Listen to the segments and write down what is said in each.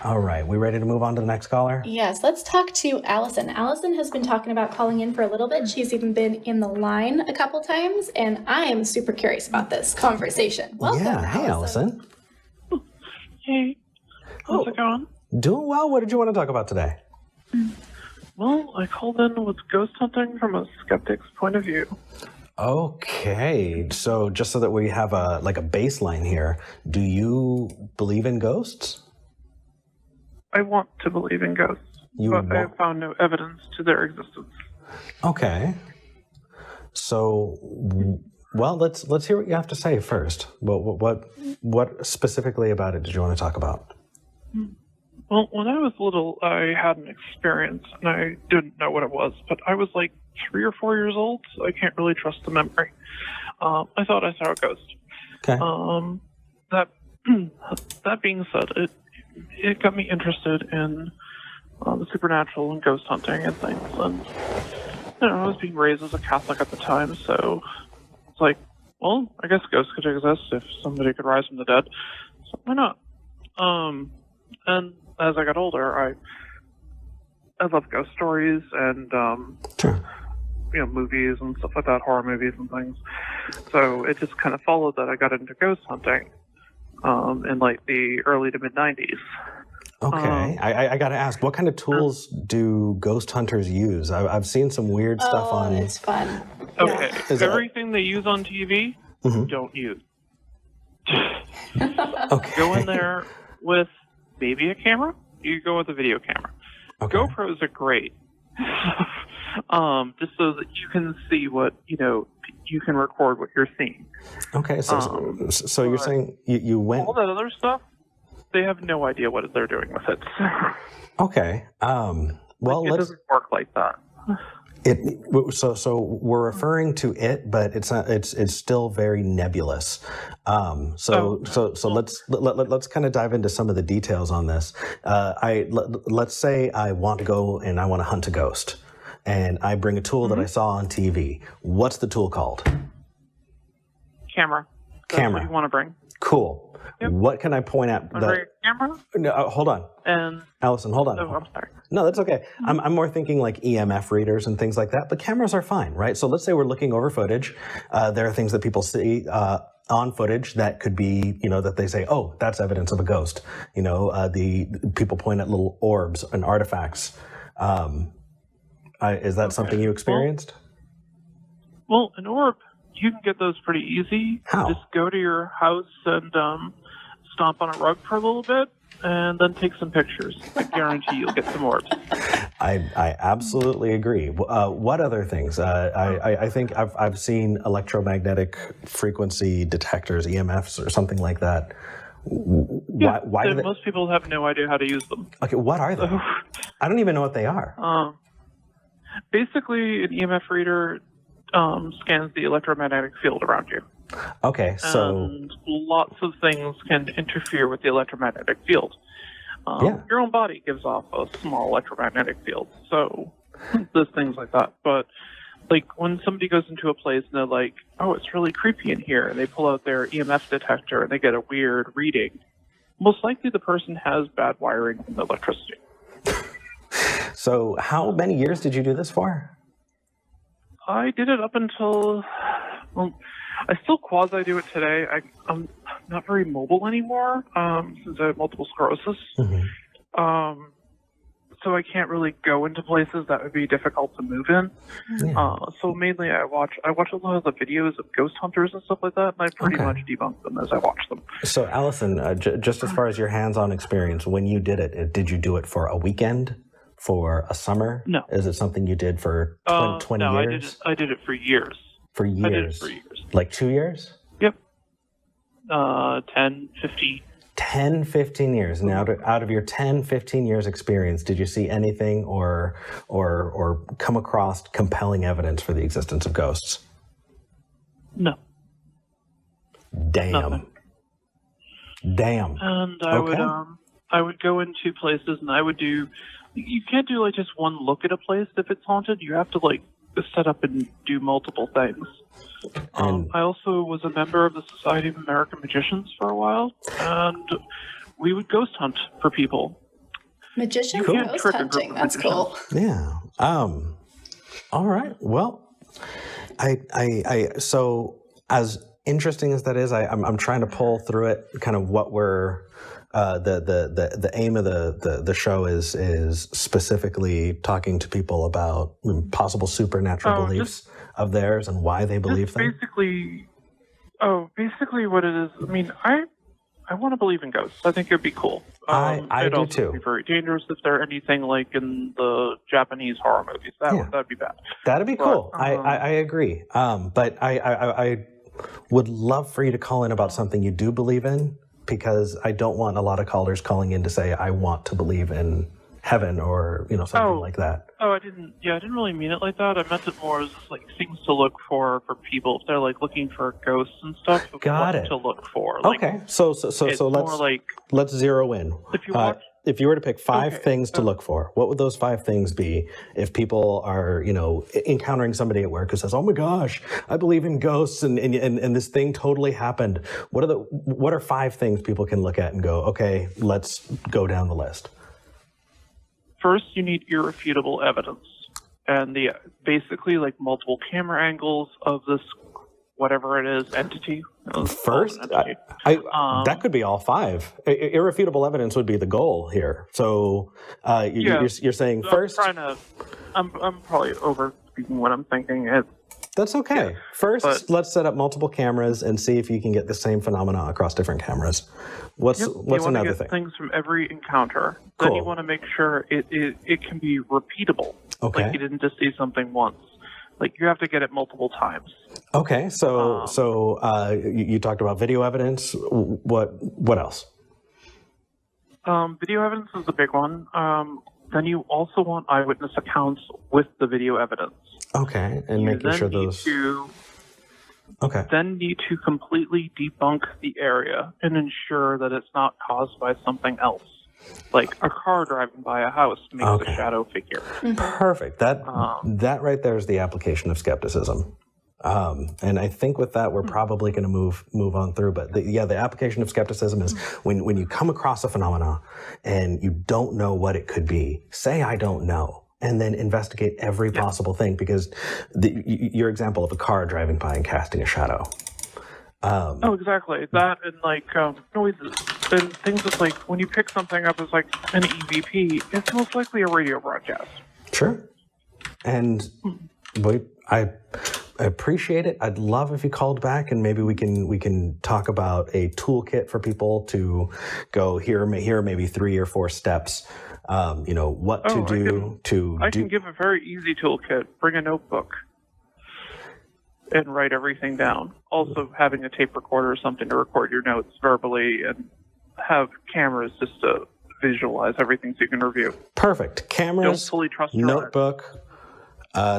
All right, we ready to move on to the next caller? Yes, let's talk to Allison. Allison has been talking about calling in for a little bit. She's even been in the line a couple times, and I am super curious about this conversation. Welcome, Yeah, hey, Allison. Hey, how's it going? Doing well. What did you want to talk about today? Well, I called in with ghost hunting from a skeptic's point of view. Okay, so just so that we have a baseline here, do you believe in ghosts? I want to believe in ghosts, but I have found no evidence to their existence. Okay. So, well, let's hear what you have to say first. What specifically about it did you want to talk about? Well, when I was little, I had an experience, and I didn't know what it was, but I was like 3 or 4 years old, so I can't really trust the memory. I thought I saw a ghost. Okay. That being said, it got me interested in the supernatural and ghost hunting and things. And I was being raised as a Catholic at the time, so it's like, well, I guess ghosts could exist if somebody could rise from the dead. So why not? And as I got older, I love ghost stories and Sure. Movies and stuff like that, horror movies and things. So it just kind of followed that I got into ghost hunting in like the early to mid 90s. Okay, I got to ask, what kind of tools do ghost hunters use? I've seen some weird stuff on. It's fun. Okay, everything they use on TV, don't use. Okay. Go in there with maybe a camera. You go with a video camera. Okay. GoPros are great, just so that you can see what you can record what you're seeing. Okay, so you're saying you went all that other stuff. They have no idea what they're doing with it. Okay. Well, it doesn't work like that. So we're referring to it, but it's not. It's still very nebulous. Let's kind of dive into some of the details on this. Let's say I want to go and I want to hunt a ghost, and I bring a tool that I saw on TV. What's the tool called? Camera. That's what you want to bring. Cool. Yep. What can I point at? Camera? No, hold on. And Allison, hold on. Oh, I'm sorry. No, that's okay. I'm more thinking like EMF readers and things like that, but cameras are fine, right? So let's say we're looking over footage. There are things that people see on footage that could be, that they say, oh, that's evidence of a ghost. The people point at little orbs and artifacts. Is that something you experienced? Well, an orb, you can get those pretty easy. How? Just go to your house and stomp on a rug for a little bit, and then take some pictures. I guarantee you'll get some orbs. I absolutely agree. What other things? I think I've seen electromagnetic frequency detectors, EMFs, or something like that. Why do most people have no idea how to use them. Okay, what are they? I don't even know what they are. Basically, an EMF reader scans the electromagnetic field around you. Okay, so... And lots of things can interfere with the electromagnetic field. Your own body gives off a small electromagnetic field, so there's things like that. But like when somebody goes into a place and they're like, oh, it's really creepy in here, and they pull out their EMF detector and they get a weird reading, most likely the person has bad wiring and electricity. So how many years did you do this for? I did it up until... Well, I still quasi-do it today. I'm not very mobile anymore since I have multiple sclerosis. Mm-hmm. So I can't really go into places that would be difficult to move in. Yeah. So mainly I watch a lot of the videos of ghost hunters and stuff like that, and I pretty much debunk them as I watch them. So Allison, just as far as your hands-on experience, when you did it, did you do it for a weekend? For a summer? No. Is it something you did for 20 years? I did it for years. For years? I did it for years. Like 2 years? Yep. 10, 15. 10, 15 years. Now, out of your 10, 15 years experience, did you see anything or come across compelling evidence for the existence of ghosts? No. Damn. Nothing. Damn. And I would go into places and I would do... You can't do like just one look at a place if it's haunted. You have to like set up and do multiple things. I also was a member of the Society of American Magicians for a while, and we would ghost hunt for people. Magician You can't ghost trick a group hunting. of That's cool. Yeah. All right. Well, so as interesting as that is, I'm trying to pull through it. Kind of what we're the aim of the show is specifically talking to people about possible supernatural beliefs of theirs and why they believe them. Basically what it is. I mean, I want to believe in ghosts. I think it'd be cool. I do too. It'd be very dangerous if they're anything like in the Japanese horror movies. That'd be bad. That'd be cool. I agree. But I would love for you to call in about something you do believe in, because I don't want a lot of callers calling in to say I want to believe in heaven or something like that. I didn't really mean it like that. I meant it more as like things to look for people if they're like looking for ghosts and stuff. Got it. To look for. Okay, so let's zero in. If you were to pick five things to look for, what would those 5 things be? If people are encountering somebody at work who says, "Oh my gosh, I believe in ghosts and this thing totally happened," what are 5 things people can look at and go, "Okay, let's go down the list"? First, you need irrefutable evidence, and basically like multiple camera angles of this, whatever it is, entity. First, that could be all 5. Irrefutable evidence would be the goal here. So you're saying first. I'm probably overspeaking what I'm thinking. That's okay. Yeah, first, let's set up multiple cameras and see if you can get the same phenomena across different cameras. What's another thing? Things from every encounter. Cool. Then you want to make sure it can be repeatable. Okay. Like you didn't just see something once. Like you have to get it multiple times. Okay. So you talked about video evidence. What else? Video evidence is a big one. Then you also want eyewitness accounts with the video evidence. Okay, and making sure those. Then need to completely debunk the area and ensure that it's not caused by something else, like a car driving by a house makes a shadow figure. Perfect. That right there is the application of skepticism. And I think with that, we're probably going to move on through. But the application of skepticism is when you come across a phenomena and you don't know what it could be, say, "I don't know," and then investigate every possible thing, because your example of a car driving by and casting a shadow. Exactly. That and like noises and things that's like when you pick something up as like an EVP, it's most likely a radio broadcast. Sure. And I appreciate it. I'd love if you called back and maybe we can talk about a toolkit for people to go here maybe 3 or 4 steps. What to do. I can give a very easy toolkit. Bring a notebook and write everything down. Also, having a tape recorder or something to record your notes verbally, and have cameras just to visualize everything so you can review. Perfect. Cameras, don't fully trust your notebook,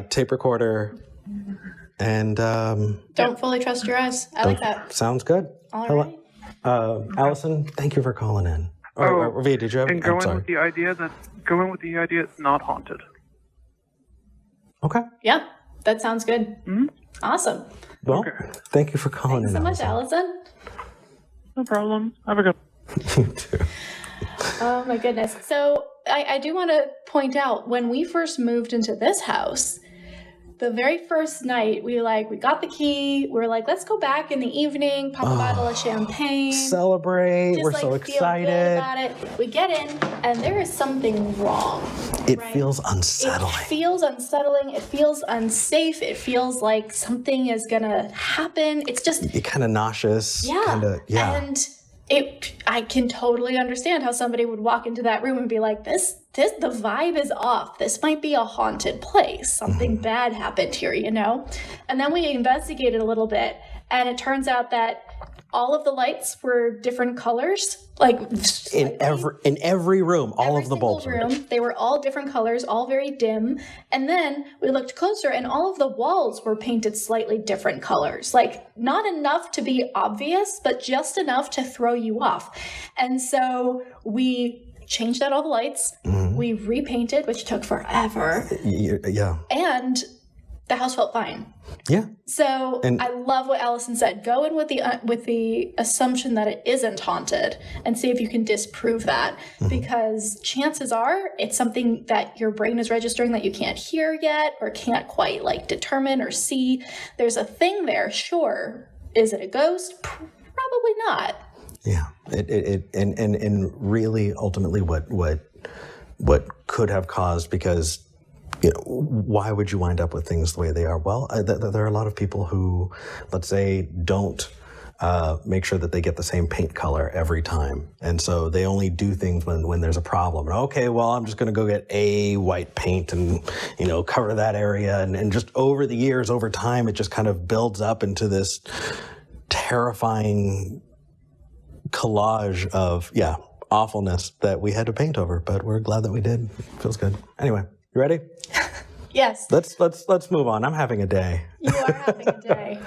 tape recorder, and don't fully trust your eyes. I like that. Sounds good. All right. Allison, thank you for calling in. Or Via, did you have? And going with the idea it's not haunted. Okay. Yep, that sounds good. Mm-hmm. Awesome. Well, thank you for calling in. Thanks so much, Allison. No problem. Have a good. You too. Oh my goodness. So I do want to point out, when we first moved into this house, the very first night we got the key. We were like, let's go back in the evening, pop a bottle of champagne, celebrate. We're so excited. Feel good about it. We get in, and there is something wrong. It feels unsettling. It feels unsettling. It feels unsafe. It feels like something is gonna happen. It's just you're kind of nauseous. Yeah. And I can totally understand how somebody would walk into that room and be like, the vibe is off. This might be a haunted place. Something bad happened here, And then we investigated a little bit, and it turns out that all of the lights were different colors, in every room, all of the bulbs. They were all different colors, all very dim. And then we looked closer, and all of the walls were painted slightly different colors. Not enough to be obvious, but just enough to throw you off. And so we changed out all the lights. We repainted, which took forever. Yeah. And the house felt fine. Yeah. So I love what Allison said. Go in with the assumption that it isn't haunted and see if you can disprove that. Because chances are it's something that your brain is registering that you can't hear yet or can't quite like determine or see. There's a thing there, sure. Is it a ghost? Probably not. Yeah. And really ultimately what could have caused, because why would you wind up with things the way they are? Well, there are a lot of people who, let's say, don't make sure that they get the same paint color every time. And so they only do things when there's a problem. And, okay, well, I'm just going to go get a white paint and, cover that area. And just over the years, over time, it just kind of builds up into this terrifying collage of, awfulness that we had to paint over. But we're glad that we did. Feels good. Anyway. You ready? Yes. Let's move on. I'm having a day. You are having a day.